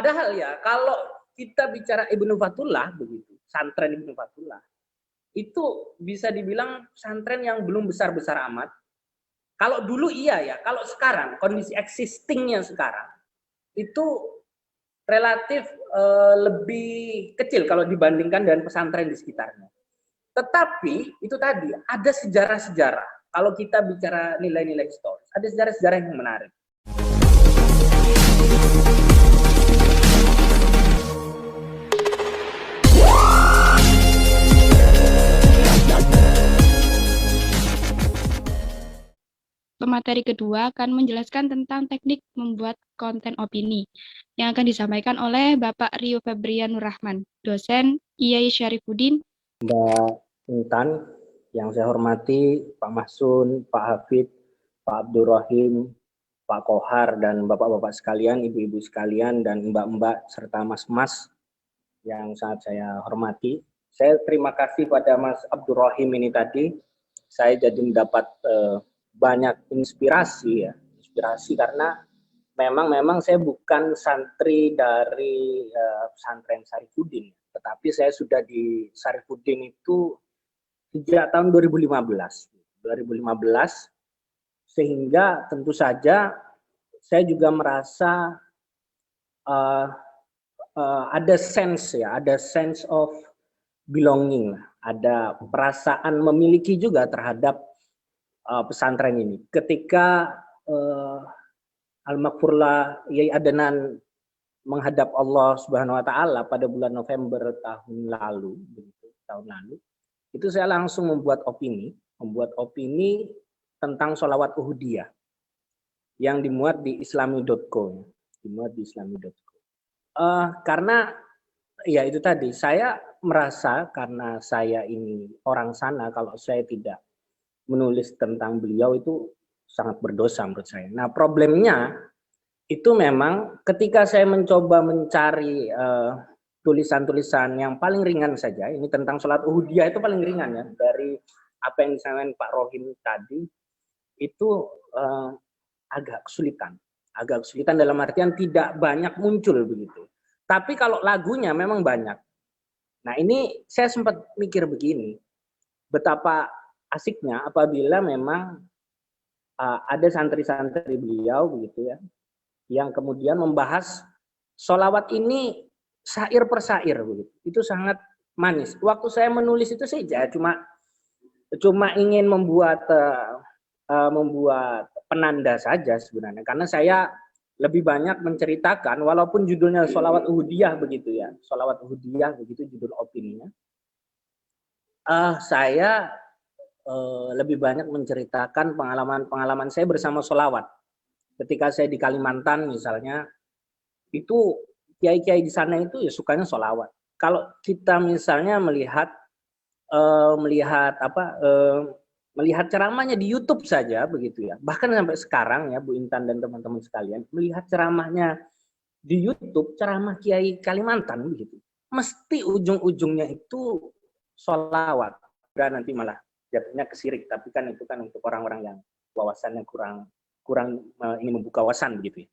Padahal ya kalau kita bicara Ibnu Fatullah begitu, santren Ibnu Fatullah, itu bisa dibilang pesantren yang belum besar-besar amat. Kalau dulu iya ya, kalau sekarang kondisi existingnya sekarang itu relatif lebih kecil kalau dibandingkan dengan pesantren di sekitarnya. Tetapi itu tadi ada sejarah-sejarah. Kalau kita bicara nilai-nilai historis, ada sejarah-sejarah yang menarik. Pemateri kedua akan menjelaskan tentang teknik membuat konten opini yang akan disampaikan oleh Bapak Rio Febrian Nurrahman, dosen IAI Syarifuddin. Mbak Intan, yang saya hormati, Pak Mahsun, Pak Hafid, Pak Abdurrahim, Pak Kohar, dan bapak-bapak sekalian, ibu-ibu sekalian, dan mbak-mbak, serta mas-mas yang sangat saya hormati. Saya terima kasih pada Mas Abdurrahim ini tadi, saya jadi mendapat banyak inspirasi ya, karena memang saya bukan santri dari pesantren Syarifuddin, tetapi saya sudah di Syarifuddin itu sejak tahun 2015, sehingga tentu saja saya juga merasa ada sense of belonging, ada perasaan memiliki juga terhadap pesantren ini. Ketika Al-Maghfurlah Yai Adnan menghadap Allah Subhanahu wa taala pada bulan November tahun lalu, itu saya langsung membuat opini tentang sholawat Uhudiyah yang dimuat di islami.co. Karena ya itu tadi, saya merasa karena saya ini orang sana, kalau saya tidak menulis tentang beliau itu sangat berdosa menurut saya. Nah, problemnya itu memang ketika saya mencoba mencari tulisan-tulisan yang paling ringan saja, ini tentang sholat Uhudiyah itu paling ringan ya, dari apa yang disampaikan Pak Rohim tadi, itu agak kesulitan dalam artian tidak banyak muncul begitu. Tapi kalau lagunya memang banyak. Nah, ini saya sempat mikir begini, betapa asiknya apabila memang ada santri-santri beliau begitu ya, yang kemudian membahas sholawat ini syair per syair begitu. Itu sangat manis. Waktu saya menulis itu saja cuma ingin membuat penanda saja sebenarnya, karena saya lebih banyak menceritakan, walaupun judulnya sholawat Uhudiyah begitu ya, sholawat Uhudiyah begitu judul opininya. Saya lebih banyak menceritakan pengalaman saya bersama sholawat. Ketika saya di Kalimantan misalnya, itu kiai-kiai di sana itu ya sukanya sholawat. Kalau kita misalnya melihat ceramahnya di YouTube saja begitu ya, bahkan sampai sekarang ya Bu Intan dan teman-teman sekalian, melihat ceramahnya di YouTube, ceramah Kiai Kalimantan begitu, mesti ujung-ujungnya itu sholawat, dan nanti malah jatuhnya kesirik, tapi kan itu kan untuk orang-orang yang wawasannya kurang ini membuka wawasan begitu ya.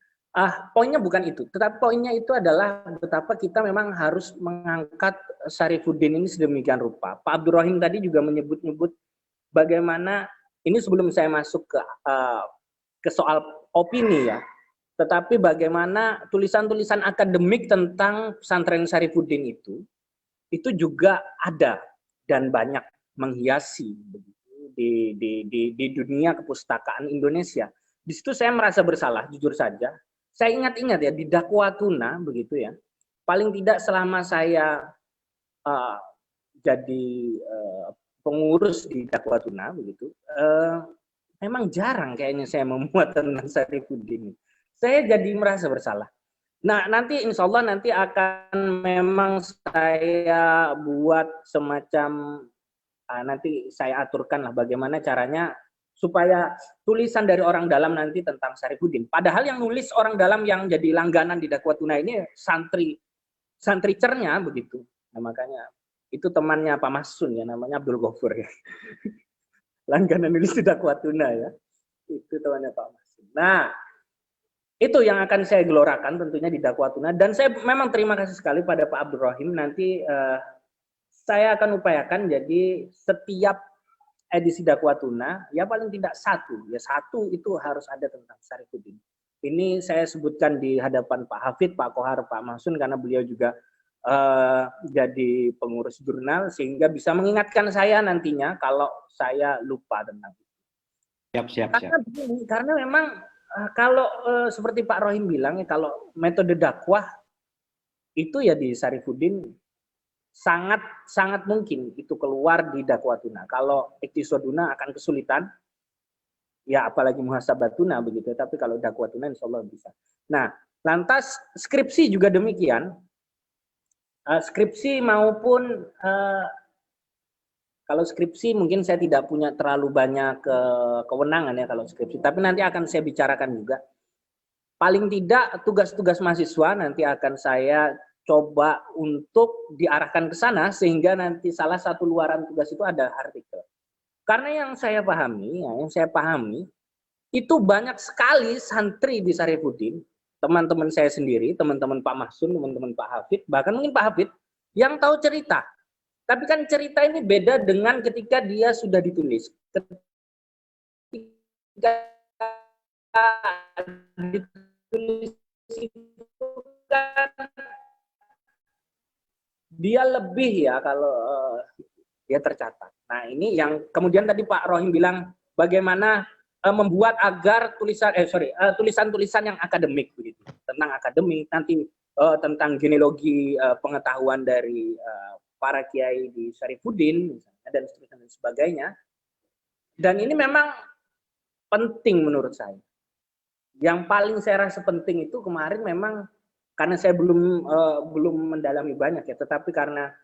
Poinnya bukan itu, tetapi poinnya itu adalah betapa kita memang harus mengangkat Syarifuddin ini sedemikian rupa. Pak Abdurrahim tadi juga menyebut-nyebut bagaimana ini, sebelum saya masuk ke soal opini ya, tetapi bagaimana tulisan-tulisan akademik tentang pesantren Syarifuddin itu juga ada dan banyak menghiasi di dunia kepustakaan Indonesia. Di situ saya merasa bersalah, jujur saja. Saya ingat-ingat ya, di Dakwatuna begitu ya, paling tidak selama saya jadi pengurus di Dakwatuna begitu, memang jarang kayaknya saya memuat tentang Syarifuddin. Saya jadi merasa bersalah. Nah, nanti insya Allah nanti akan memang saya buat semacam, nanti saya aturkan lah bagaimana caranya supaya tulisan dari orang dalam nanti tentang Syarifuddin. Padahal yang nulis orang dalam yang jadi langganan di Dakwatuna ini santri cernya begitu. Nah, makanya itu temannya Pak Mahsun ya, namanya Abdul Ghafur ya. Langganan nulis di Dakwatuna ya. Itu temannya Pak Mahsun. Nah, Itu yang akan saya gelorakan tentunya di Dakwatuna, dan saya memang terima kasih sekali pada Pak Abdul Rahim. Nanti saya akan upayakan jadi setiap edisi Dakwatuna ya paling tidak satu itu harus ada tentang Sarifuddin. Ini saya sebutkan di hadapan Pak Hafid, Pak Kohar, Pak Mahsun, karena beliau juga jadi pengurus jurnal, sehingga bisa mengingatkan saya nantinya kalau saya lupa tentang itu. Siap. Karena memang kalau seperti Pak Rohim bilang ya, kalau metode dakwah itu ya di Sarifuddin sangat mungkin itu keluar di Dakwatuna. Kalau Iktisoduna akan kesulitan, ya apalagi Muhasabatuna begitu. Tapi kalau Dakwatuna insya Allah bisa. Nah, lantas skripsi juga demikian. Skripsi maupun kalau skripsi mungkin saya tidak punya terlalu banyak kewenangan ya kalau skripsi, tapi nanti akan saya bicarakan juga. Paling tidak tugas-tugas mahasiswa nanti akan saya coba untuk diarahkan ke sana, sehingga nanti salah satu luaran tugas itu ada artikel. Karena yang saya pahami itu banyak sekali santri di Sarifuddin, teman-teman saya sendiri, teman-teman Pak Mahsun, teman-teman Pak Hafid, bahkan mungkin Pak Hafid yang tahu cerita. Tapi kan cerita ini beda dengan ketika dia sudah ditulis. Ketika ditulis itu kan dia lebih ya kalau dia tercatat. Nah ini yang kemudian tadi Pak Rohim bilang bagaimana membuat agar tulisan-tulisan yang akademik begitu, tentang akademik, nanti tentang genealogi pengetahuan dari para kiai di Sarifuddin misalnya, dan seterusnya dan sebagainya. Dan ini memang penting menurut saya. Yang paling saya rasa penting itu kemarin memang karena saya belum mendalami banyak ya, tetapi karena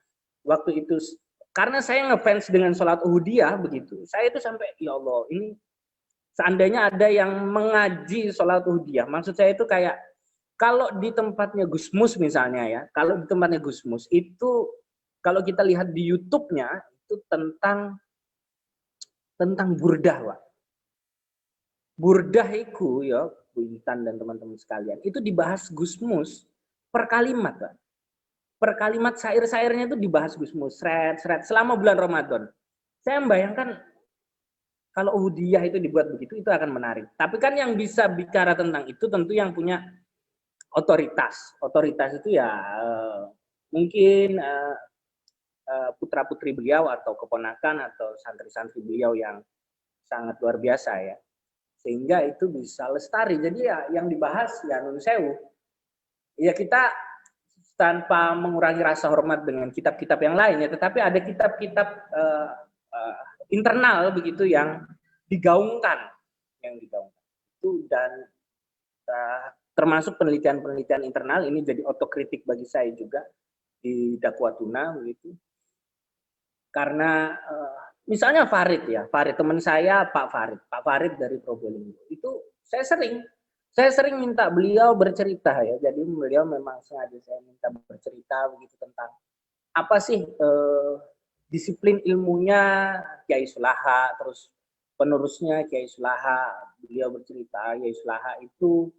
waktu itu karena saya ngefans dengan sholat Uhudiyah begitu, saya itu sampai ya Allah, ini seandainya ada yang mengaji sholat Uhudiyah, maksud saya itu kayak kalau di tempatnya Gusmus misalnya ya, kalau di tempatnya Gusmus itu kalau kita lihat di YouTube-nya itu tentang burdah, Pak. Burdah itu ya, Bu Intan dan teman-teman sekalian, itu dibahas Gusmus per kalimat, Pak. Per kalimat syair-syairnya itu dibahas Gusmus, seret selama bulan Ramadan. Saya membayangkan kalau Uhudiyah itu dibuat begitu, itu akan menarik. Tapi kan yang bisa bicara tentang itu tentu yang punya otoritas. Otoritas itu ya mungkin putra-putri beliau atau keponakan atau santri-santri beliau yang sangat luar biasa ya, sehingga itu bisa lestari. Jadi ya yang dibahas ya nun sewu, ya kita tanpa mengurangi rasa hormat dengan kitab-kitab yang lain ya, tetapi ada kitab-kitab internal begitu yang digaungkan itu, dan termasuk penelitian-penelitian internal ini jadi otokritik bagi saya juga di Dakwatuna begitu. Karena misalnya Farid teman saya Pak Farid dari Probolinggo, itu saya sering minta beliau bercerita ya, jadi beliau memang sengaja saya minta bercerita begitu tentang apa sih disiplin ilmunya Kiai Sulaha, terus penerusnya Kiai Sulaha. Beliau bercerita Kiai Sulaha itu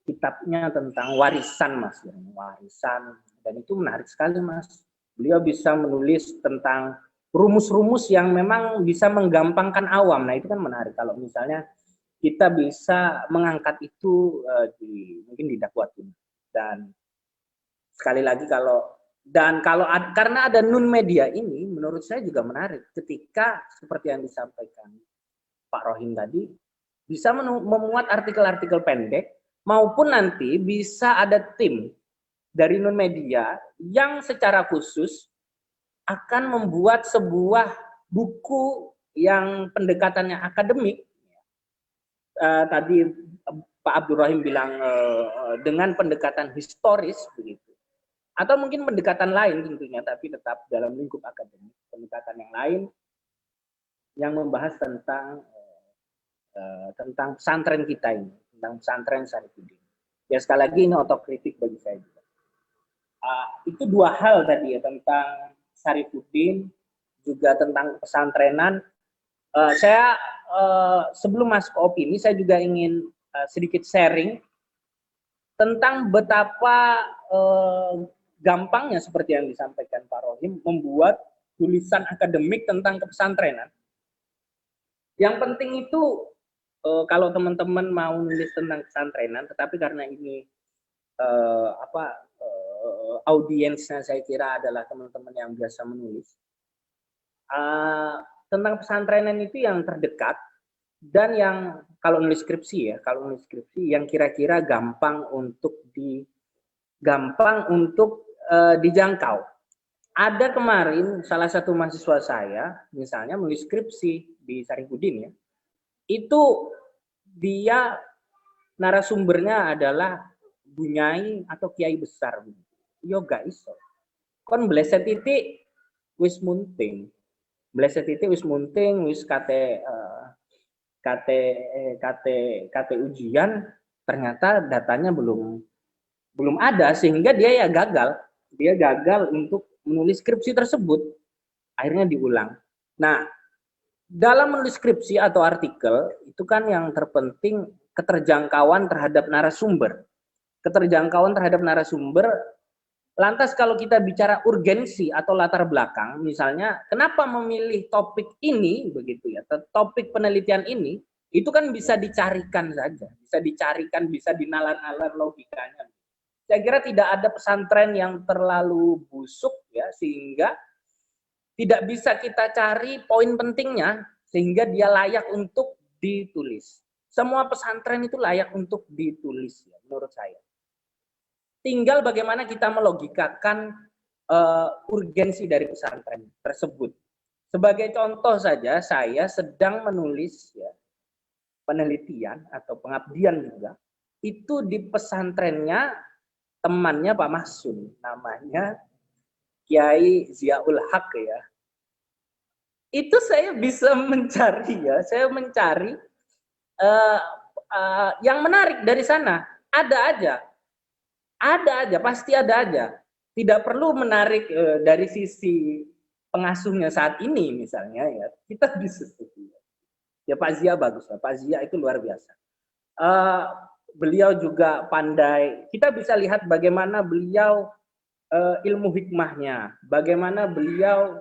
kitabnya tentang warisan, Mas, warisan, dan itu menarik sekali, Mas. Beliau bisa menulis tentang rumus-rumus yang memang bisa menggampangkan awam. Nah itu kan menarik kalau misalnya kita bisa mengangkat itu mungkin di Dakwatuna. Dan sekali lagi karena ada Nun Media ini, menurut saya juga menarik ketika seperti yang disampaikan Pak Rohim tadi, bisa memuat artikel-artikel pendek, maupun nanti bisa ada tim dari Nun Media yang secara khusus akan membuat sebuah buku yang pendekatannya akademik. Tadi Pak Abdul Rahim bilang dengan pendekatan historis begitu, atau mungkin pendekatan lain tentunya, tapi tetap dalam lingkup akademik, pendekatan yang lain yang membahas tentang pesantren kita ini, tentang pesantren Sarifuddin. Ya sekali lagi ini otokritik bagi saya juga. Itu dua hal tadi ya, tentang Sarifuddin, juga tentang pesantrenan. Saya sebelum masuk ke opini, saya juga ingin sedikit sharing tentang betapa gampangnya seperti yang disampaikan Pak Rohim membuat tulisan akademik tentang kepesantrenan. Yang penting itu kalau teman-teman mau nulis tentang pesantrenan, tetapi karena ini audiensnya saya kira adalah teman-teman yang biasa menulis tentang pesantrenan itu yang terdekat dan yang kalau nulis skripsi yang kira-kira gampang untuk dijangkau. Ada kemarin salah satu mahasiswa saya misalnya menulis skripsi di Sarifudin ya, itu dia narasumbernya adalah bunyai atau kiai besar. Yo guys, kon bleset titik wis munting. Bleset titik wis munting, wis kate ujian, ternyata datanya belum ada sehingga dia ya gagal. Dia gagal untuk menulis skripsi tersebut. Akhirnya diulang. Nah, dalam menulis skripsi atau artikel itu kan yang terpenting keterjangkauan terhadap narasumber. Keterjangkauan terhadap narasumber. Lantas kalau kita bicara urgensi atau latar belakang, misalnya kenapa memilih topik ini begitu ya, topik penelitian ini, itu kan bisa dicarikan saja, bisa dinalar-nalar logikanya. Saya kira tidak ada pesantren yang terlalu busuk ya, sehingga tidak bisa kita cari poin pentingnya sehingga dia layak untuk ditulis. Semua pesantren itu layak untuk ditulis ya, menurut saya. Tinggal bagaimana kita melogikakan urgensi dari pesantren tersebut. Sebagai contoh saja, saya sedang menulis ya, penelitian atau pengabdian juga, itu di pesantrennya temannya Pak Mahsun, namanya Kiai Ziaul Haq ya. Itu saya bisa mencari ya, saya mencari yang menarik dari sana. Ada aja, pasti ada aja. Tidak perlu menarik dari sisi pengasuhnya saat ini misalnya ya. Kita bisa ya Pak Zia bagus lah. Pak Zia itu luar biasa. Beliau juga pandai. Kita bisa lihat bagaimana beliau ilmu hikmahnya, bagaimana beliau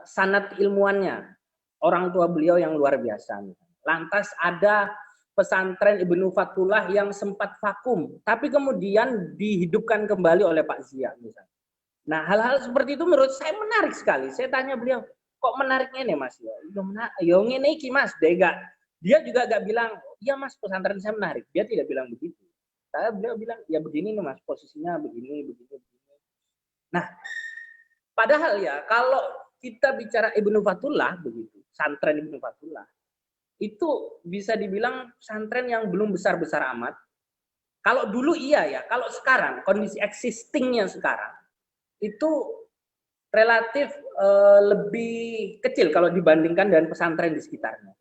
sanad ilmuannya. Orang tua beliau yang luar biasa. Lantas ada pesantren Ibnu Fatullah yang sempat vakum, tapi kemudian dihidupkan kembali oleh Pak Zia misalnya. Nah, hal-hal seperti itu menurut saya menarik sekali. Saya tanya beliau, kok menariknya nih Mas? Ya ngene iki Mas, dia juga gak bilang, "Iya Mas, pesantren saya menarik." Dia tidak bilang begitu. Beliau bilang, "Ya begini nih Mas, posisinya begini." Nah, padahal ya kalau kita bicara Ibnu Fatullah begitu, pesantren Ibnu Fatullah, itu bisa dibilang pesantren yang belum besar-besar amat. Kalau dulu iya ya, kalau sekarang kondisi existingnya sekarang itu relatif lebih kecil kalau dibandingkan dengan pesantren di sekitarnya.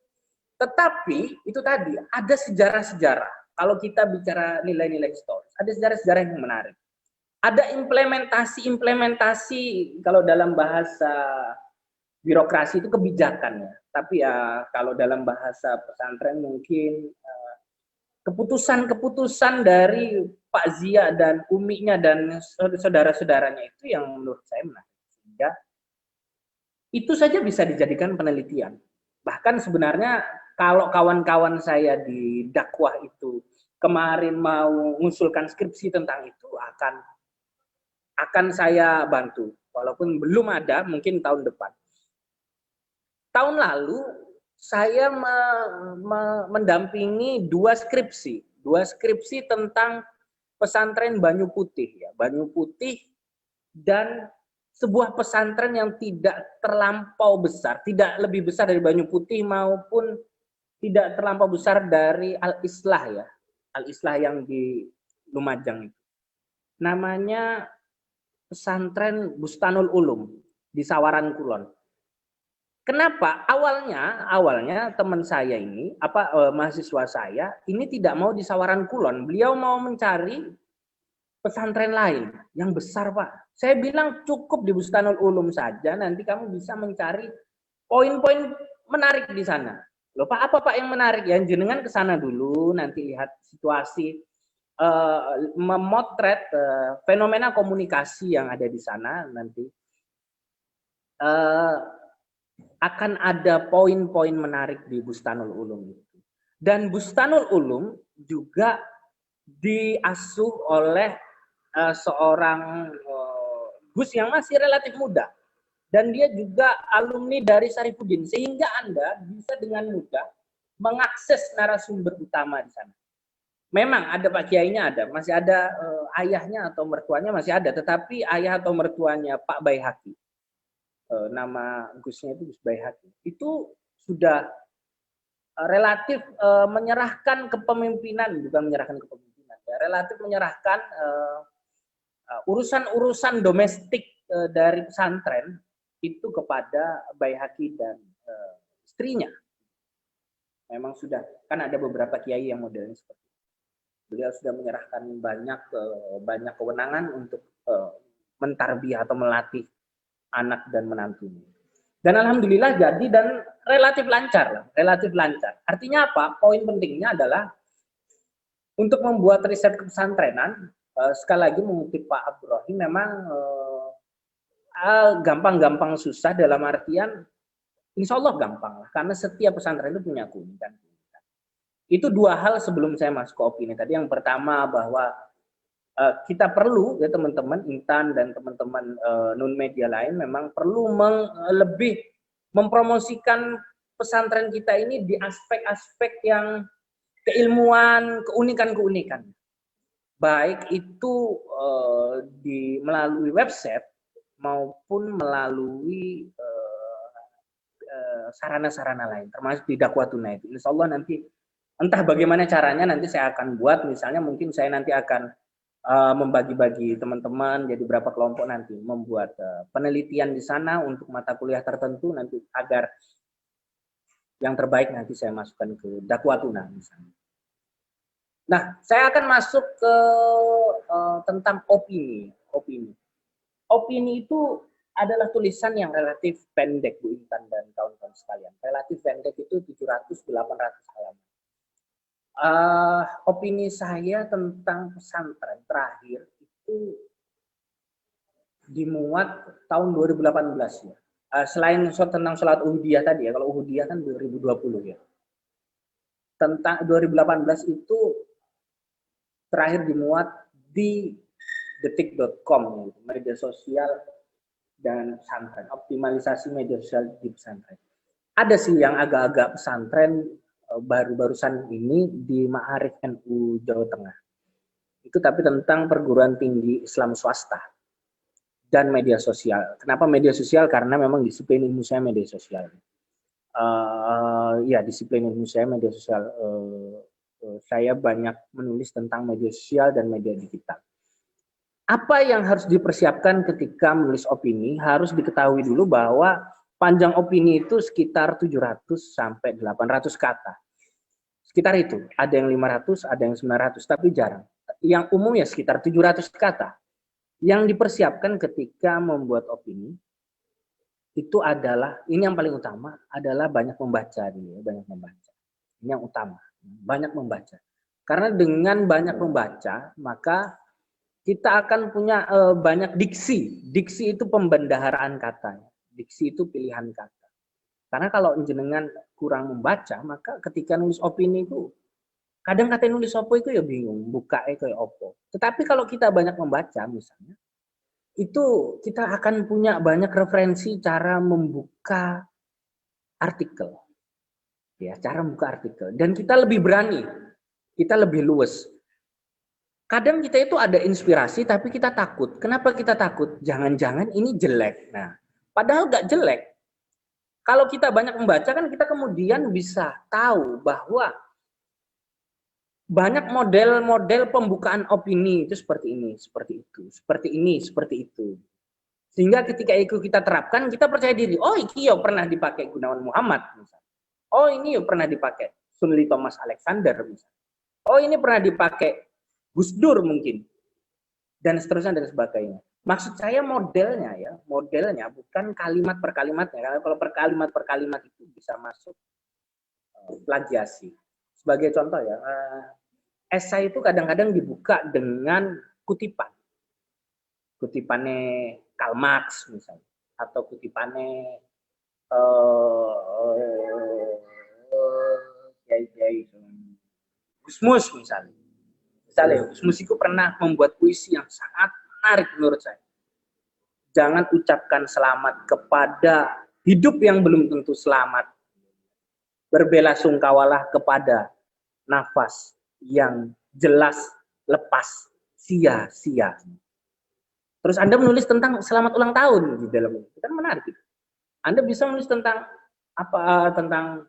Tetapi itu tadi ada sejarah-sejarah. Kalau kita bicara nilai-nilai historis, ada sejarah-sejarah yang menarik. Ada implementasi kalau dalam bahasa birokrasi itu kebijakannya. Tapi ya kalau dalam bahasa pesantren mungkin keputusan-keputusan dari Pak Zia dan Umi-nya dan saudara-saudaranya itu yang menurut saya menarik. Sehingga itu saja bisa dijadikan penelitian. Bahkan sebenarnya kalau kawan-kawan saya di dakwah itu kemarin mau mengusulkan skripsi tentang itu akan saya bantu. Walaupun belum ada, mungkin tahun depan. Tahun lalu saya mendampingi dua skripsi tentang pesantren Banyu Putih ya, Banyu Putih dan sebuah pesantren yang tidak terlampau besar, tidak lebih besar dari Banyu Putih maupun tidak terlampau besar dari Al-Islah ya, Al-Islah yang di Lumajang itu. Namanya pesantren Bustanul Ulum di Sawaran Kulon. Kenapa? Awalnya teman saya ini, mahasiswa saya, ini tidak mau di Sawaran Kulon. Beliau mau mencari pesantren lain yang besar, Pak. Saya bilang cukup di Bustanul Ulum saja, nanti kamu bisa mencari poin-poin menarik di sana. Loh Pak, apa Pak yang menarik ya? Jenengan ke sana dulu, nanti lihat situasi, memotret fenomena komunikasi yang ada di sana nanti. Akan ada poin-poin menarik di Bustanul Ulum itu. Dan Bustanul Ulum juga diasuh oleh seorang Gus yang masih relatif muda. Dan dia juga alumni dari Sarifuddin, sehingga Anda bisa dengan mudah mengakses narasumber utama di sana. Memang ada Pak Kiainya ada, masih ada ayahnya atau mertuanya masih ada, tetapi ayah atau mertuanya Pak Baihaqi, nama Gusnya itu Gus Baihaqi, itu sudah relatif menyerahkan kepemimpinan, bukan menyerahkan kepemimpinan, ya, relatif menyerahkan urusan-urusan domestik dari pesantren itu kepada Baihaqi dan istrinya. Memang sudah, kan ada beberapa kiai yang modelnya seperti itu. Beliau sudah menyerahkan banyak kewenangan untuk mentarbiyah atau melatih anak dan menantunya. Dan alhamdulillah jadi dan relatif lancar. Artinya apa? Poin pentingnya adalah untuk membuat riset kepesantrenan, sekali lagi mengutip Pak Abdurrahim, memang gampang-gampang susah dalam artian insya Allah gampang lah, karena setiap pesantren itu punya keunikan. Itu dua hal sebelum saya masuk ke opini tadi. Yang pertama bahwa kita perlu ya teman-teman Intan dan teman-teman non media lain memang perlu lebih mempromosikan pesantren kita ini di aspek-aspek yang keilmuan, keunikan-keunikan. Baik itu melalui website maupun melalui sarana-sarana lain, termasuk di Dakwatuna itu. Insya Allah nanti entah bagaimana caranya nanti saya akan buat, misalnya mungkin saya nanti akan membagi-bagi teman-teman jadi berapa kelompok nanti, membuat penelitian di sana untuk mata kuliah tertentu nanti agar yang terbaik nanti saya masukkan ke Dakwatuna misalnya. Nah, saya akan masuk ke tentang opini. Opini itu adalah tulisan yang relatif pendek, Bu Intan dan kawan-kawan sekalian. Relatif pendek itu 700-800 halaman. Opini saya tentang pesantren terakhir itu dimuat tahun 2018 ya. Selain tentang sholat Uhudiyah tadi ya, kalau Uhudiyah kan 2020 ya. Tentang 2018 itu terakhir dimuat di detik.com, media sosial dan pesantren, optimalisasi media sosial di pesantren. Ada sih yang agak-agak pesantren baru-barusan ini di Ma'arif NU Jawa Tengah. Itu tapi tentang perguruan tinggi Islam swasta dan media sosial. Kenapa media sosial? Karena memang disiplin ilmu saya media sosial. Ya, disiplin ilmu saya media sosial. Saya banyak menulis tentang media sosial dan media digital. Apa yang harus dipersiapkan ketika menulis opini? Harus diketahui dulu bahwa panjang opini itu sekitar 700 sampai 800 kata. Sekitar itu. Ada yang 500, ada yang 900, tapi jarang. Yang umum ya sekitar 700 kata. Yang dipersiapkan ketika membuat opini itu adalah, ini yang paling utama, adalah banyak membaca dulu, banyak membaca. Ini yang utama, banyak membaca. Karena dengan banyak membaca, maka kita akan punya banyak diksi. Diksi itu pembendaharaan kata. Diksi itu pilihan kata. Karena kalau jenengan kurang membaca, maka ketika nulis opini itu, kadang kata nulis opo itu ya bingung, buka kayak opo. Tetapi kalau kita banyak membaca misalnya, itu kita akan punya banyak referensi cara membuka artikel. Ya, cara membuka artikel. Dan kita lebih berani, kita lebih luwes. Kadang kita itu ada inspirasi tapi kita takut. Kenapa kita takut? Jangan-jangan ini jelek. Nah, padahal nggak jelek. Kalau kita banyak membaca kan kita kemudian bisa tahu bahwa banyak model-model pembukaan opini itu seperti ini, seperti itu, seperti ini, seperti itu. Sehingga ketika itu kita terapkan, kita percaya diri. Oh, ini yo pernah dipakai Gunawan Muhammad misalnya. Oh, ini yo pernah dipakai Sunli Thomas Alexander misalnya. Oh, ini pernah dipakai Gus Dur mungkin, dan seterusnya dan sebagainya. Maksud saya modelnya ya, modelnya bukan kalimat per kalimatnya. Karena kalau per kalimat itu bisa masuk plagiasi. Sebagai contoh ya, esai itu kadang-kadang dibuka dengan kutipan. Kutipannya Karl Marx misalnya, atau kutipannya kiai Gusmus misalnya. Misalnya Gusmus itu pernah membuat puisi yang sangat menarik menurut saya. Jangan ucapkan selamat kepada hidup yang belum tentu selamat. Berbelasungkawalah kepada nafas yang jelas lepas sia-sia. Terus Anda menulis tentang selamat ulang tahun di dalam itu kan menarik. Anda bisa menulis tentang apa, tentang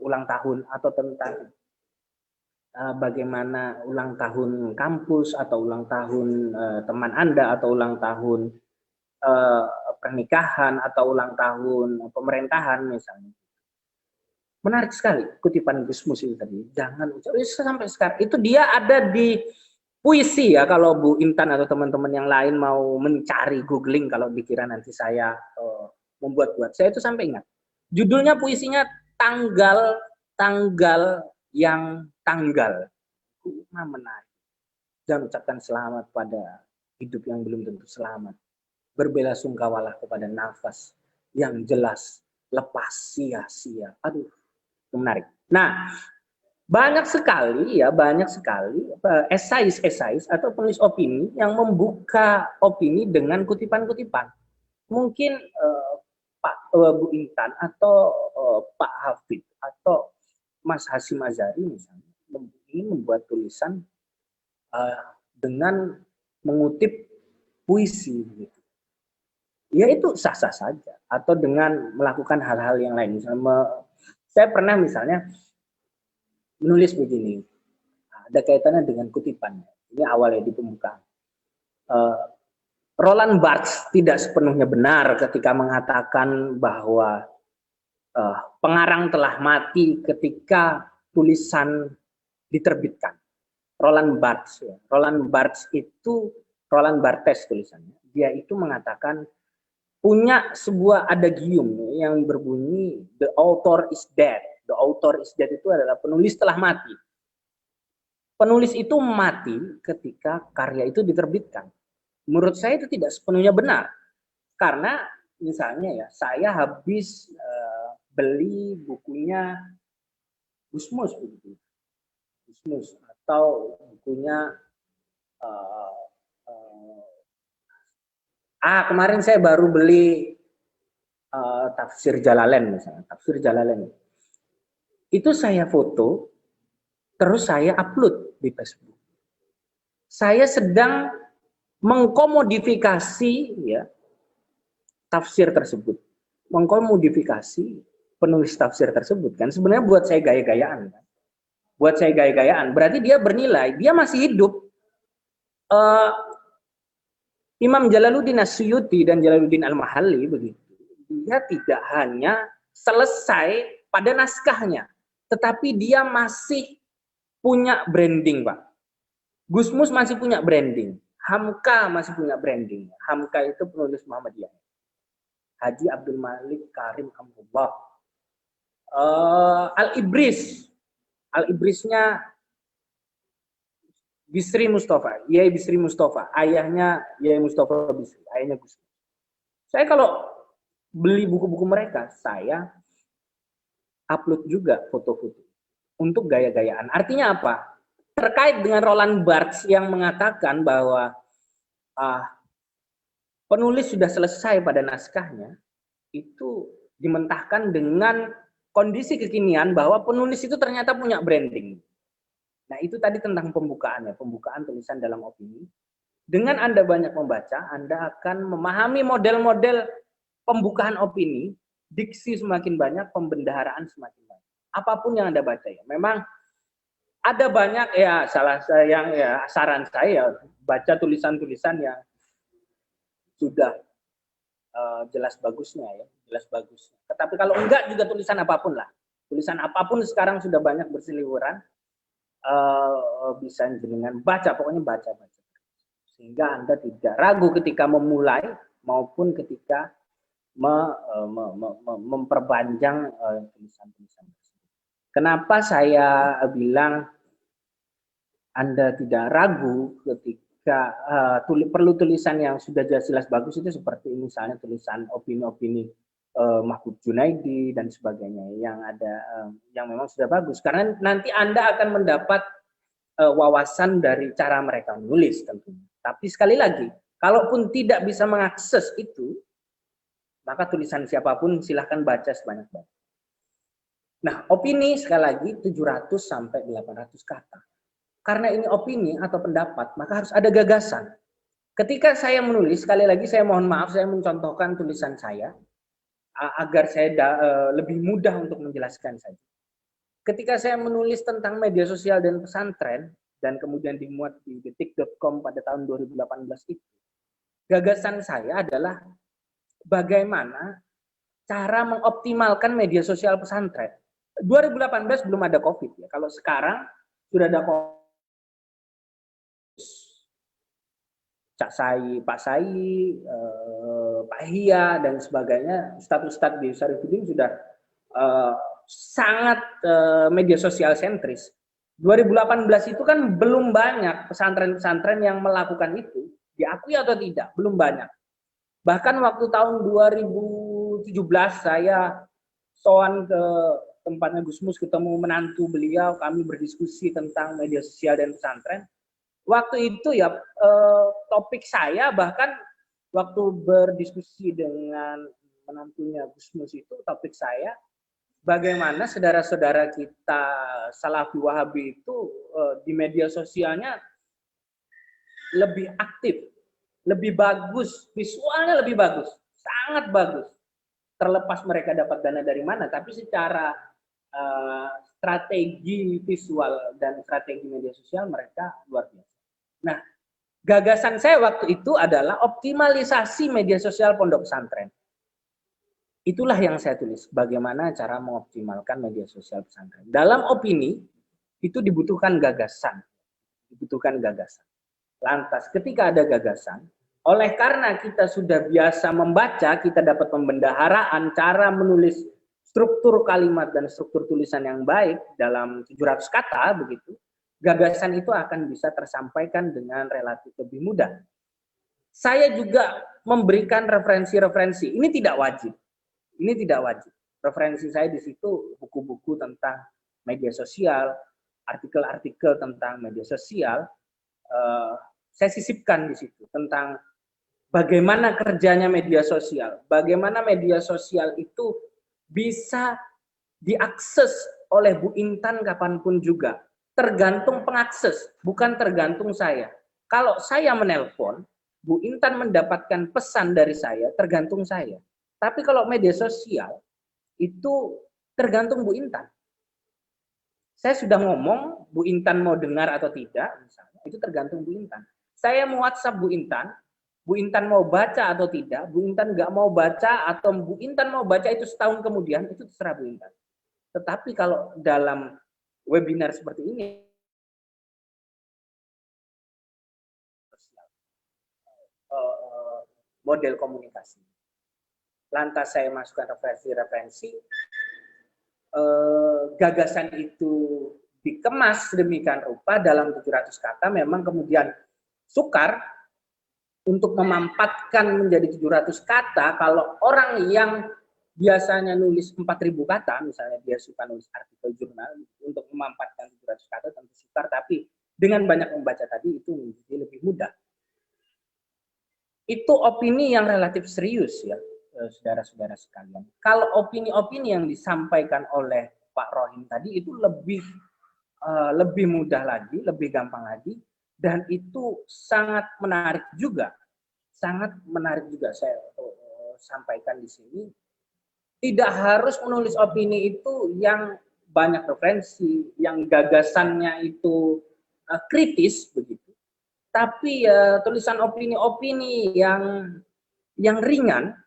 ulang tahun atau tentang bagaimana ulang tahun kampus atau ulang tahun teman Anda atau ulang tahun pernikahan atau ulang tahun pemerintahan misalnya. Menarik sekali kutipan Gusmus itu tadi. Jangan sampai sekarang itu dia ada di puisi ya. Kalau Bu Intan atau teman-teman yang lain mau mencari googling kalau dikira nanti saya membuat-buat, saya itu sampai ingat. Judulnya puisinya tanggal yang tanggal. Menarik. Jangan ucapkan selamat pada hidup yang belum tentu selamat. Berbelasungkawalah kepada nafas yang jelas lepas sia-sia. Aduh, menarik. Nah, banyak sekali esais atau penulis opini yang membuka opini dengan kutipan-kutipan. Mungkin Pak Bu Intan atau Pak Hafid atau Mas Hasyim Azhari misalnya ingin membuat tulisan dengan mengutip puisi gitu. Ya itu sah-sah saja, atau dengan melakukan hal-hal yang lain. Misalnya, saya pernah misalnya menulis begini, ada kaitannya dengan kutipan. Ini awalnya di pembukaan. Roland Barthes tidak sepenuhnya benar ketika mengatakan bahwa pengarang telah mati ketika tulisan diterbitkan. Roland Barthes tulisannya. Dia itu mengatakan punya sebuah adagium yang berbunyi the author is dead. The author is dead itu adalah penulis telah mati. Penulis itu mati ketika karya itu diterbitkan. Menurut saya itu tidak sepenuhnya benar. Karena misalnya ya, saya habis beli bukunya Gusmus begitu. Gusmus atau bukunya kemarin saya baru beli Tafsir Jalalain misalnya, Tafsir Jalalain. Itu saya foto, terus saya upload di Facebook. Saya sedang mengkomodifikasi ya tafsir tersebut, mengkomodifikasi penulis tafsir tersebut kan sebenarnya buat saya gaya-gayaan kan. Buat saya gaya-gayaan, berarti dia bernilai, dia masih hidup. Imam Jalaluddin As-Suyuti dan Jalaluddin Al-Mahalli begitu. Dia tidak hanya selesai pada naskahnya, tetapi dia masih punya branding, Pak. Gusmus masih punya branding. Hamka masih punya branding. Hamka itu penulis Muhammadiyah. Haji Abdul Malik Karim Amrullah. Al-Ibrisnya Bisri Mustafa, Yai Bisri Mustafa, ayahnya Yai Mustafa Bisri, ayahnya Gus. Saya kalau beli buku-buku mereka, saya upload juga foto-foto untuk gaya-gayaan. Artinya apa? Terkait dengan Roland Barthes yang mengatakan bahwa penulis sudah selesai pada naskahnya, itu dimentahkan dengan kondisi kekinian bahwa penulis itu ternyata punya branding. Nah, itu tadi tentang pembukaannya, pembukaan tulisan dalam opini. Dengan Anda banyak membaca, Anda akan memahami model-model pembukaan opini, diksi semakin banyak, pembendaharaan semakin banyak. Apapun yang Anda baca ya. Memang ada banyak ya saran saya baca tulisan-tulisan yang sudah jelas bagusnya ya, jelas bagus. Tetapi kalau enggak juga tulisan apapun lah. Tulisan apapun sekarang sudah banyak berseliweran. Bisa dengan baca, pokoknya baca sehingga Anda tidak ragu ketika memulai maupun ketika memperpanjang tulisan-tulisan tersebut. Kenapa saya bilang Anda tidak ragu ketika perlu tulisan yang sudah jelas bagus itu seperti misalnya tulisan opini-opini Mahfud Junaidi dan sebagainya yang ada yang memang sudah bagus, karena nanti Anda akan mendapat wawasan dari cara mereka menulis tentunya. Tapi sekali lagi, kalaupun tidak bisa mengakses itu, maka tulisan siapapun silahkan baca sebanyak-banyak. Nah, opini sekali lagi 700 sampai 800 kata. Karena ini opini atau pendapat, maka harus ada gagasan. Ketika saya menulis, sekali lagi saya mohon maaf, saya mencontohkan tulisan saya agar saya lebih mudah untuk menjelaskan saja. Ketika saya menulis tentang media sosial dan pesantren, dan kemudian dimuat di detik.com pada tahun 2018 itu, gagasan saya adalah bagaimana cara mengoptimalkan media sosial pesantren. 2018 belum ada COVID ya. Kalau sekarang sudah ada COVID. Cak Sai, Pak Sai, Pak Hia dan sebagainya, ustadz-ustadz di Syarifudin sudah sangat media sosial sentris. 2018 itu kan belum banyak pesantren-pesantren yang melakukan itu, diakui atau tidak, belum banyak. Bahkan waktu tahun 2017 saya soan ke tempatnya Gus Mus, ketemu menantu beliau, kami berdiskusi tentang media sosial dan pesantren. Waktu itu ya topik saya, bahkan waktu berdiskusi dengan menantunya Gus Mus itu, topik saya bagaimana saudara-saudara kita Salafi Wahabi itu di media sosialnya lebih aktif, lebih bagus, visualnya lebih bagus, sangat bagus. Terlepas mereka dapat dana dari mana, tapi secara strategi visual dan strategi media sosial mereka luar biasa. Nah, gagasan saya waktu itu adalah optimalisasi media sosial pondok pesantren. Itulah yang saya tulis, bagaimana cara mengoptimalkan media sosial pesantren. Dalam opini, itu dibutuhkan gagasan. Dibutuhkan gagasan. Lantas, ketika ada gagasan, oleh karena kita sudah biasa membaca, kita dapat pembendaharaan cara menulis struktur kalimat dan struktur tulisan yang baik dalam 700 kata, begitu. Gagasan itu akan bisa tersampaikan dengan relatif lebih mudah. Saya juga memberikan referensi-referensi. Ini tidak wajib. Ini tidak wajib. Referensi saya di situ buku-buku tentang media sosial, artikel-artikel tentang media sosial. Saya sisipkan di situ tentang bagaimana kerjanya media sosial, bagaimana media sosial itu bisa diakses oleh Bu Intan kapanpun juga. Tergantung pengakses, bukan tergantung saya. Kalau saya menelpon, Bu Intan mendapatkan pesan dari saya, tergantung saya. Tapi kalau media sosial, itu tergantung Bu Intan. Saya sudah ngomong, Bu Intan mau dengar atau tidak, misalnya, itu tergantung Bu Intan. Saya mau WhatsApp Bu Intan mau baca atau tidak, Bu Intan nggak mau baca, atau Bu Intan mau baca itu setahun kemudian, itu terserah Bu Intan. Tetapi kalau dalam webinar seperti ini, model komunikasi. Lantas saya masukkan referensi-referensi, gagasan itu dikemas sedemikian rupa dalam 700 kata, memang kemudian sukar untuk memampatkan menjadi 700 kata. Kalau orang yang biasanya nulis 4.000 kata, misalnya dia suka nulis artikel jurnal, untuk memampatkan 700 kata tentu sukar, tapi dengan banyak membaca tadi itu menjadi lebih mudah. Itu opini yang relatif serius ya, saudara-saudara sekalian. Kalau opini-opini yang disampaikan oleh Pak Rohim tadi itu lebih mudah lagi, lebih gampang lagi, dan itu sangat menarik juga. Sangat menarik juga saya sampaikan di sini. Tidak harus menulis opini itu yang banyak referensi, yang gagasannya itu kritis begitu. Tapi tulisan opini-opini yang ringan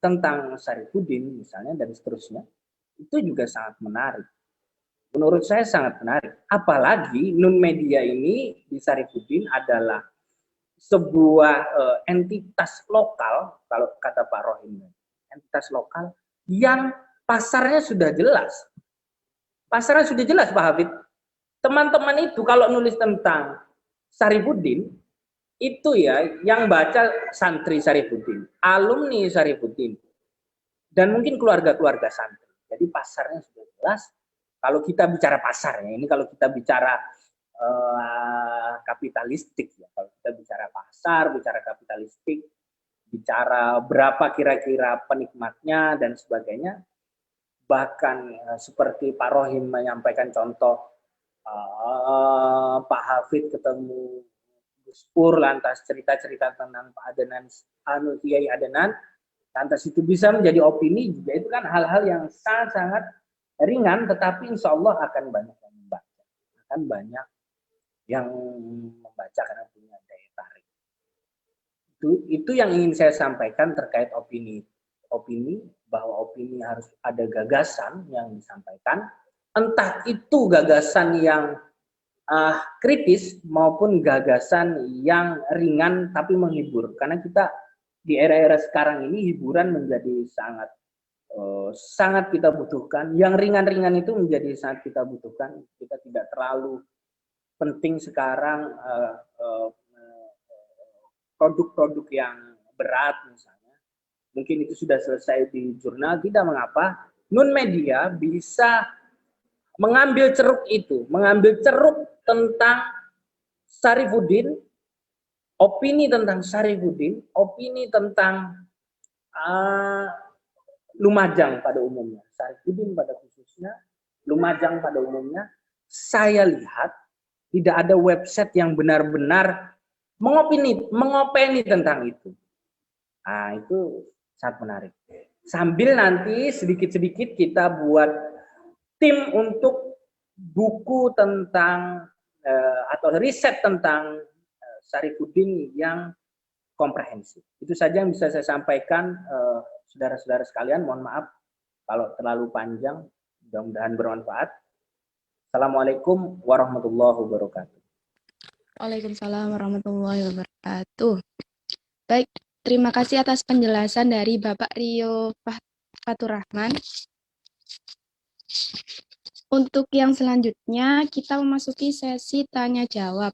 tentang Syarifudin misalnya dan seterusnya, itu juga sangat menarik. Menurut saya sangat menarik. Apalagi Nun Media ini di Syarifudin adalah sebuah entitas lokal, kalau kata Pak Rohim, entitas lokal yang pasarnya sudah jelas. Pasarnya sudah jelas, Pak Hafid. Teman-teman itu kalau nulis tentang Syarifuddin, itu ya yang baca santri Syarifuddin, alumni Syarifuddin, dan mungkin keluarga-keluarga santri. Jadi pasarnya sudah jelas. Kalau kita bicara pasarnya, ini kalau kita bicara kapitalistik ya. Kalau kita bicara pasar, bicara kapitalistik, bicara berapa kira-kira penikmatnya dan sebagainya. Bahkan seperti Pak Rohim menyampaikan contoh Pak Hafid ketemu Gus Pur, lantas cerita-cerita tentang Pak Adenan, Kiai Adenan, lantas itu bisa menjadi opini juga, itu kan hal-hal yang sangat-sangat ringan, tetapi insya Allah akan banyak yang membaca, akan banyak yang membaca karena punya daya tarik. Itu yang ingin saya sampaikan terkait opini bahwa opini harus ada gagasan yang disampaikan, entah itu gagasan yang kritis maupun gagasan yang ringan tapi menghibur, karena kita di era-era sekarang ini hiburan menjadi sangat kita butuhkan. Yang ringan-ringan itu menjadi sangat kita butuhkan. Kita tidak terlalu penting sekarang produk-produk yang berat misalnya. Mungkin itu sudah selesai di jurnal, tidak mengapa. Nun media bisa mengambil ceruk itu, mengambil ceruk tentang Syarifuddin, opini tentang Syarifuddin, opini tentang Lumajang pada umumnya, Syarifuddin pada khususnya, Lumajang pada umumnya. Saya lihat tidak ada website yang benar-benar mengopini tentang itu. Nah, itu sangat menarik. Sambil nanti sedikit-sedikit kita buat tim untuk buku tentang atau riset tentang Syarifuddin yang komprehensif. Itu saja yang bisa saya sampaikan, saudara-saudara sekalian. Mohon maaf kalau terlalu panjang, mudah-mudahan bermanfaat. Assalamualaikum warahmatullahi wabarakatuh. Waalaikumsalam warahmatullahi wabarakatuh. Baik, terima kasih atas penjelasan dari Bapak Rio Fatur Rahman. Untuk yang selanjutnya, kita memasuki sesi tanya-jawab.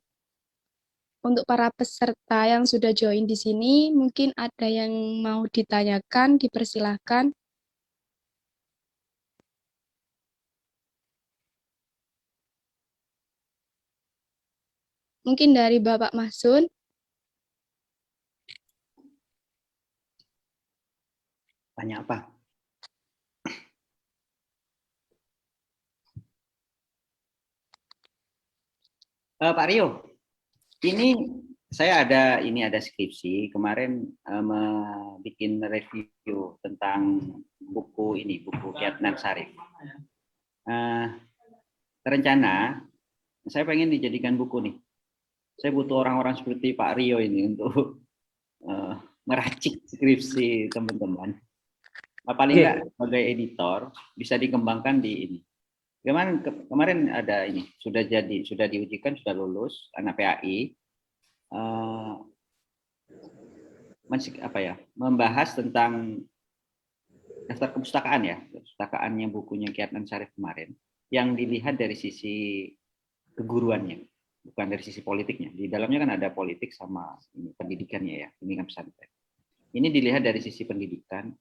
Untuk para peserta yang sudah join di sini, mungkin ada yang mau ditanyakan, dipersilahkan. Mungkin dari Bapak Mahsun. Tanya apa? Pak Rio, ini saya ada skripsi kemarin bikin review tentang buku Kiatnan Syarif. Rencana saya pengen dijadikan buku nih. Saya butuh orang-orang seperti Pak Rio ini untuk meracik skripsi teman-teman. Paling nggak sebagai editor bisa dikembangkan di ini. Kemarin ada ini sudah diujikan, sudah lulus anak PAI, membahas tentang daftar kepustakaannya bukunya Kiatnan Syarif kemarin, yang dilihat dari sisi keguruannya, bukan dari sisi politiknya. Di dalamnya kan ada politik sama pendidikannya ya, pendidikan pesantren. Ini dilihat dari sisi pendidikan.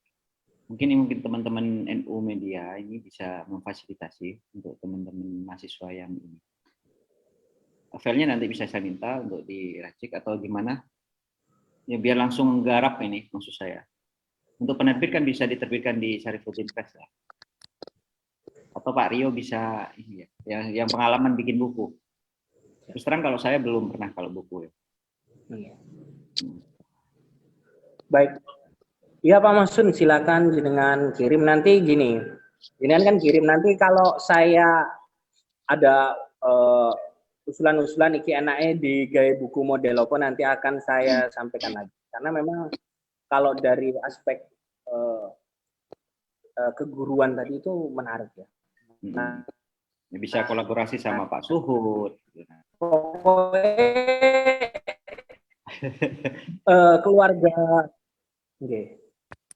Mungkin teman-teman NU Media ini bisa memfasilitasi untuk teman-teman mahasiswa yang ini. Filenya nanti bisa saya minta untuk diracik atau gimana? Ya biar langsung garap ini maksud saya. Untuk penerbit kan bisa diterbitkan di Syarifuddin Press lah. Atau Pak Rio bisa ini ya, yang pengalaman bikin buku. Terus terang kalau saya belum pernah kalau buku ya. Baik. Ya Pak Masun, silakan dengan kirim nanti gini. Ini kan kirim nanti kalau saya ada usulan-usulan iki enaknya di gaya buku model apa nanti akan saya sampaikan lagi. Karena memang kalau dari aspek keguruan tadi itu menarik ya. Nah, bisa kolaborasi sama Pak Suhud. Keluarga,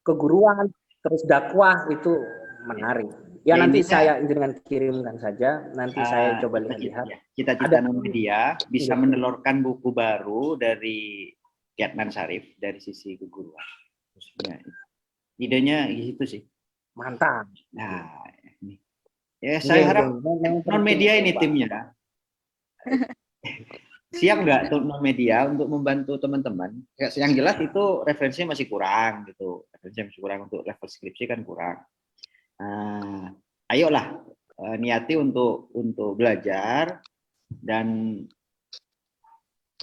keguruan, terus dakwah itu menarik. Ya, Ya, nanti intinya saya dengan kirimkan saja, nanti saya coba lihat-lihat. cita-cita Ada non-media bisa Iya. menelurkan buku baru dari Kiatnan Syarif dari sisi keguruan. Maksudnya, idenya gitu sih. mantap. Nah, ini. Ya, saya harap non-media ini timnya. Siap nggak tuh non-media untuk membantu teman-teman? Yang jelas itu referensinya masih kurang gitu. Referensinya masih kurang untuk level skripsi kan kurang. Nah, ayolah niati untuk belajar dan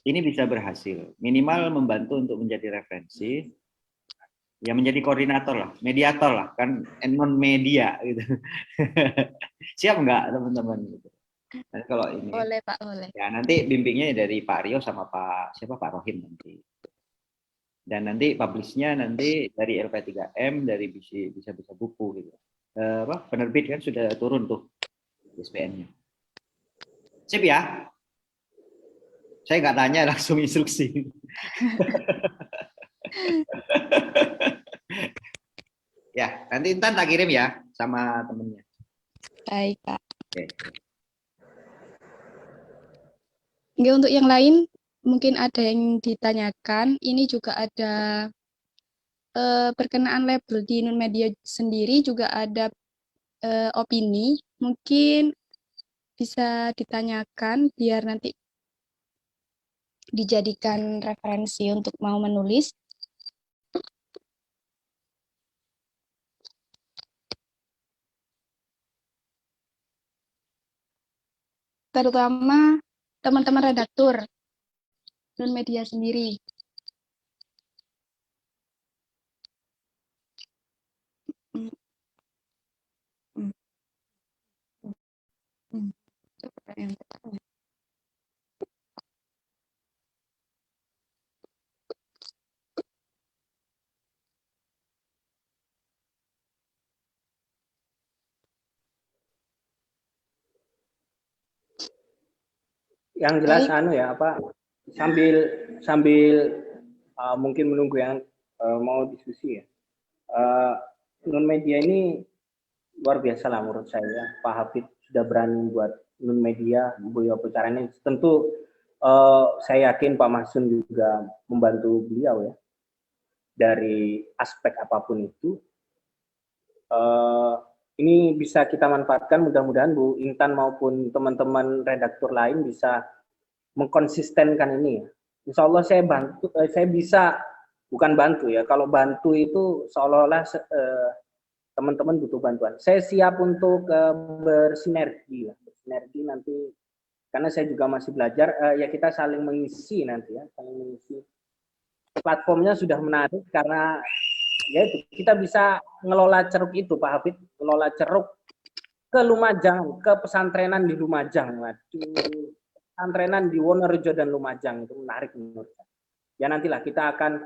ini bisa berhasil. Minimal membantu untuk menjadi referensi, ya menjadi koordinator lah, mediator lah, kan non media gitu. Siap nggak teman-teman? Gitu. Nah, kalau ini, Boleh Pak, boleh. ya nanti bimbingnya dari Pak Rio sama Pak Rohim nanti. Dan nanti publishnya nanti dari LP3M, dari bisa buku gitu. Penerbit kan sudah turun tuh ISBN-nya. Sip ya? Saya nggak tanya, langsung instruksi. Ya, nanti Intan tak kirim ya sama temennya. Baik Pak. Oke. Oke, untuk yang lain mungkin ada yang ditanyakan. Ini juga ada berkenaan label di non media sendiri juga ada opini. Mungkin bisa ditanyakan biar nanti dijadikan referensi untuk mau menulis. Terutama teman-teman redaktur non media sendiri. Yang jelas sambil mungkin menunggu yang mau diskusi ya. Non media ini luar biasa lah menurut saya. Pak Hafid sudah berani buat non media, beliau bicara ini. Tentu saya yakin Pak Masun juga membantu beliau ya dari aspek apapun itu. Ini bisa kita manfaatkan, mudah-mudahan Bu Intan maupun teman-teman redaktur lain bisa mengkonsistenkan ini. Insya Allah saya bantu, saya bisa, bukan bantu ya, kalau bantu itu seolah-olah teman-teman butuh bantuan. Saya siap untuk bersinergi nanti, karena saya juga masih belajar, ya kita saling mengisi nanti ya, saling mengisi. Platformnya sudah menarik karena ya itu, kita bisa ngelola ceruk itu Pak Hafid, ngelola ceruk ke Lumajang, ke pesantrenan di Lumajang. Waduh, pesantrenan di Wonorejo dan Lumajang itu menarik menurut saya. Ya nantilah kita akan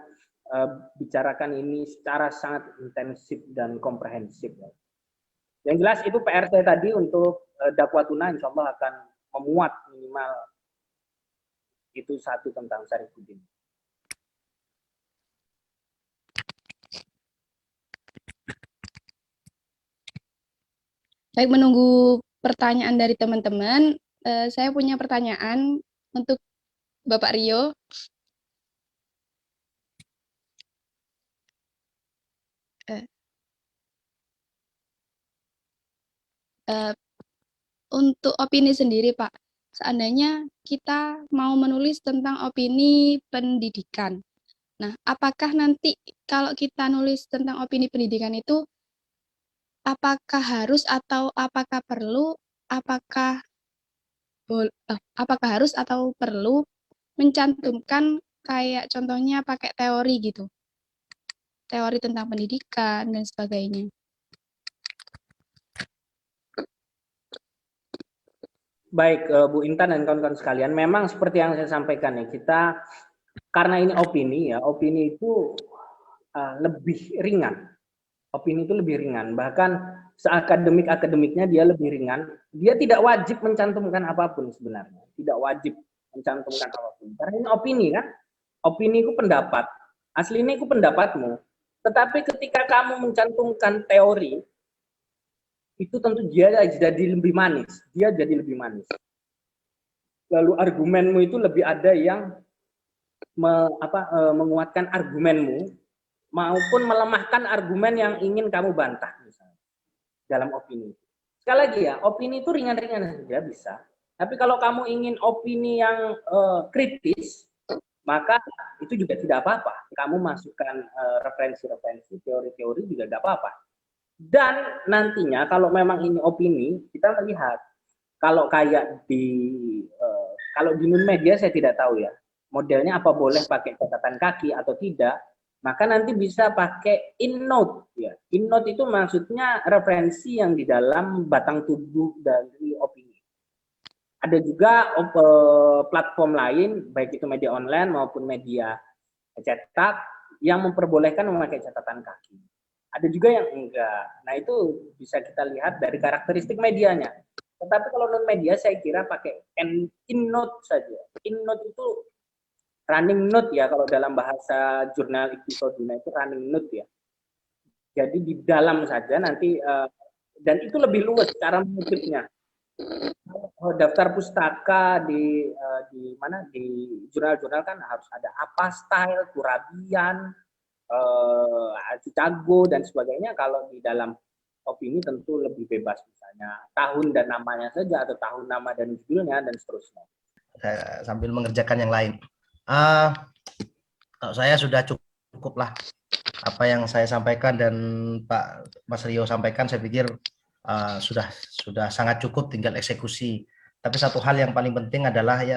bicarakan ini secara sangat intensif dan komprehensif. Yang jelas itu PR saya tadi untuk dakwatuna, insya Allah akan memuat minimal itu satu tentang Syarifuddin. Baik, menunggu pertanyaan dari teman-teman. Saya punya pertanyaan untuk Bapak Rio. Untuk opini sendiri, Pak. Seandainya kita mau menulis tentang opini pendidikan. Nah, apakah nanti kalau kita nulis tentang opini pendidikan itu, apakah harus atau apakah perlu, apakah harus atau perlu mencantumkan kayak contohnya pakai teori gitu. Teori tentang pendidikan dan sebagainya. Baik, Bu Intan dan kawan-kawan sekalian, memang seperti yang saya sampaikan ya, kita karena ini opini itu lebih ringan. Opini itu lebih ringan, bahkan seakademiknya dia lebih ringan. Dia tidak wajib mencantumkan apapun sebenarnya, tidak wajib mencantumkan apapun. Karena ini opini kan, opini itu pendapat. Asli ini itu pendapatmu. Tetapi ketika kamu mencantumkan teori, itu tentu dia jadi lebih manis. Dia jadi lebih manis. Lalu argumenmu itu lebih ada yang menguatkan argumenmu maupun melemahkan argumen yang ingin kamu bantah misalnya dalam opini. Sekali lagi ya, opini itu ringan-ringan saja bisa. Tapi kalau kamu ingin opini yang kritis, maka itu juga tidak apa-apa. Kamu masukkan referensi-referensi, teori-teori juga tidak apa-apa. Dan nantinya kalau memang ini opini, kita melihat kalau kayak kalau di Nun Media saya tidak tahu ya, modelnya apa boleh pakai catatan kaki atau tidak, maka nanti bisa pakai InNote ya. InNote itu maksudnya referensi yang di dalam batang tubuh dari opini. Ada juga platform lain, baik itu media online maupun media cetak, yang memperbolehkan memakai catatan kaki. Ada juga yang enggak. Nah itu bisa kita lihat dari karakteristik medianya. Tetapi kalau non media saya kira pakai InNote saja. InNote itu running note ya, kalau dalam bahasa jurnal Iqtisoduna itu running note ya. Jadi di dalam saja nanti, dan itu lebih luas cara mengutipnya. Daftar pustaka di mana di jurnal-jurnal kan harus ada apa style, Turabian, Chicago dan sebagainya. Kalau di dalam opini tentu lebih bebas, misalnya tahun dan namanya saja atau tahun nama dan judulnya dan seterusnya. Saya sambil mengerjakan yang lain. Kalau saya sudah cukup lah apa yang saya sampaikan dan Pak Mas Rio sampaikan, saya pikir sudah sangat cukup, tinggal eksekusi. Tapi satu hal yang paling penting adalah ya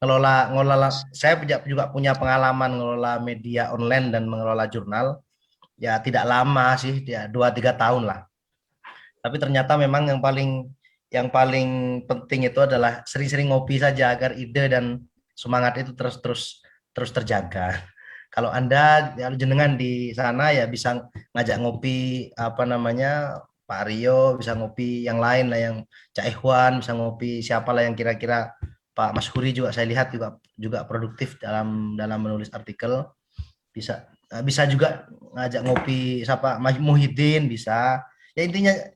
ngelola. Saya juga punya pengalaman ngelola media online dan mengelola jurnal. Ya tidak lama sih, ya 2-3 tahun lah. Tapi ternyata memang yang paling penting itu adalah sering-sering ngopi saja agar ide dan semangat itu terus terjaga. Kalau Anda jenengan di sana ya bisa ngajak ngopi Pak Rio, bisa ngopi yang lain lah, yang Cak Ikhwan, bisa ngopi siapa lah yang kira-kira, Pak Mas Huri juga saya lihat juga produktif dalam menulis artikel. Bisa juga ngajak ngopi siapa Muhyiddin bisa. Ya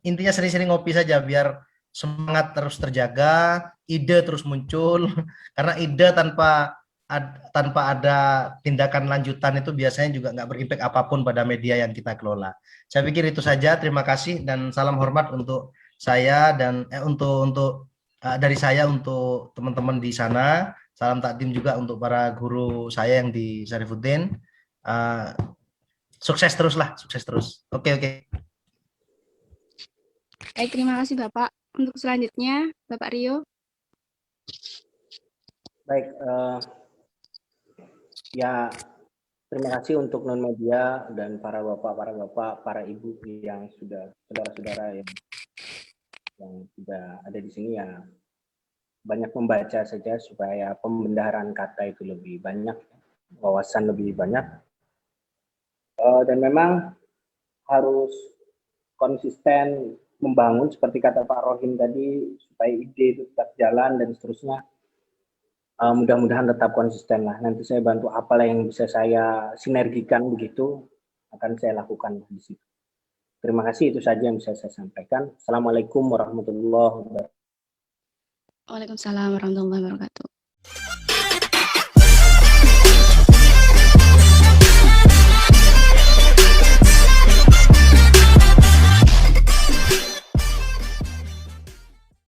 intinya sering-sering ngopi saja biar semangat terus terjaga, ide terus muncul. Karena ide tanpa ada tindakan lanjutan itu biasanya juga nggak berimpact apapun pada media yang kita kelola. Saya pikir itu saja. Terima kasih dan salam hormat untuk saya dan dari saya untuk teman-teman di sana. Salam takdim juga untuk para guru saya yang di Syarifuddin. Sukses terus lah, sukses terus. Oke. Baik, terima kasih Bapak. Untuk selanjutnya, Bapak Rio. Baik, ya terima kasih untuk non media dan para bapak, para ibu yang sudah, saudara-saudara yang sudah ada di sini ya, banyak membaca saja supaya pembendaharaan kata itu lebih banyak, wawasan lebih banyak, dan memang harus konsisten membangun seperti kata Pak Rohim tadi, supaya ide itu tetap jalan dan seterusnya. Mudah-mudahan tetap konsisten lah. Nanti saya bantu apalah yang bisa saya sinergikan begitu, akan saya lakukan di situ. Terima kasih, itu saja yang bisa saya sampaikan. Assalamualaikum warahmatullahi wabarakatuh. Waalaikumsalam warahmatullahi wabarakatuh.